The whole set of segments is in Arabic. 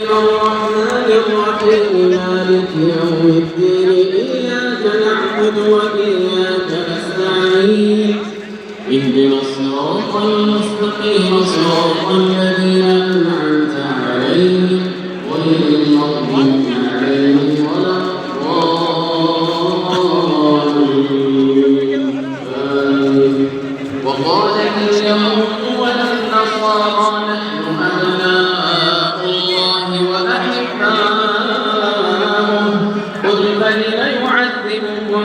الرحمن الرحيم مالك يوم الدين إياك نعبد وإياك نستعين اهدنا الصراط المستقيم صراط الذين أنعمت عليهم غير المغضوب عليهم ولا الضالين. وقالت اليهود والنصارى نحن أبناء الله وأحباؤه قل فلم يعذبكم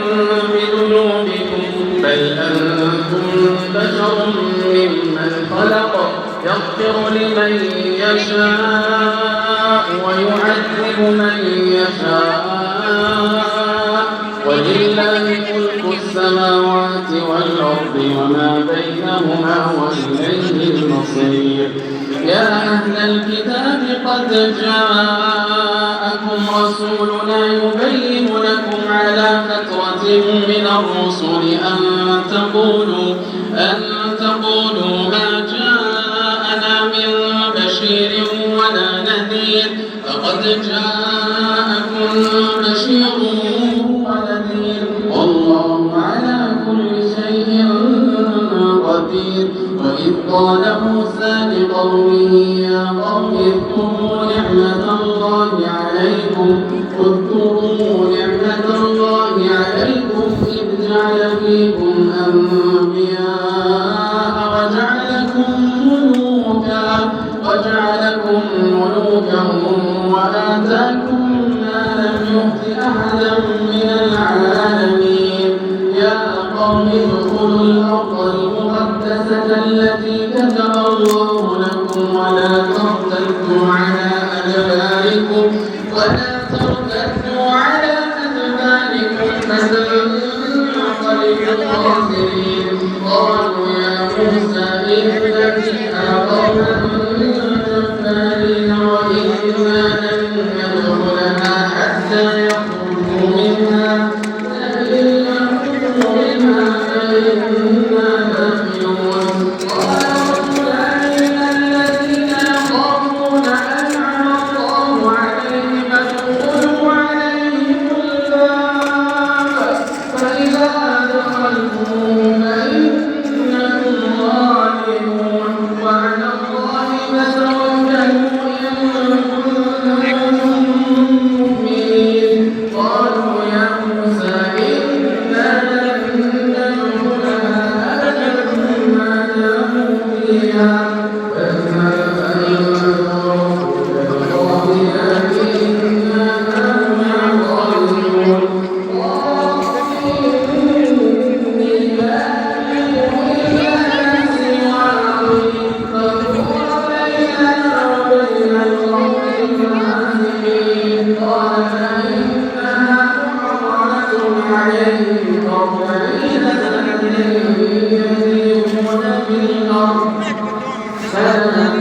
بذنوبكم بل أنتم بشر ممن خلق يغفر لمن يشاء ويعذب من يشاء ولله ملك السماوات والأرض وما بينهما وإليه المصير. يا أهل الكتاب قد جاءكم رسولنا يبين لكم على فترة من الرسل أن تقولوا ما جاءنا من بشير ولا نذير فقد جاءكم بشير ونذير والله على كل شيء قدير. وإذ قال موسى لقومه يا قوم اذكروا نعمة الله عليكم إذ جعل فيكم أنبياء وجعلكم ملوكا وآتاكم ما لم يؤت أحدا من العالمين. يا قوم ادخلوا الأرض المقدسة التي كتب الله لكم ولا ترتدوا على أدباركم فتنقلبوا خاسرين. قالوا يا موسى إن فيها قوما جبارين وإنا لن ندخلها حتى يخرجوا منها فإن يخرجوا منها فإنا داخلون. قالوا أين الذين يخافون أنعم الله عليهم ادخلوا عليهم الباب فإذا دخلتم فإنكم غالبون وعلى الله فتوكلوا إن كنتم مؤمنين. قالوا يا موسى إنا لن ندخلها أبدا ما داموا فيها فاذهب فإن ربك بقاضيها إنا معهم راجعون. فَلَا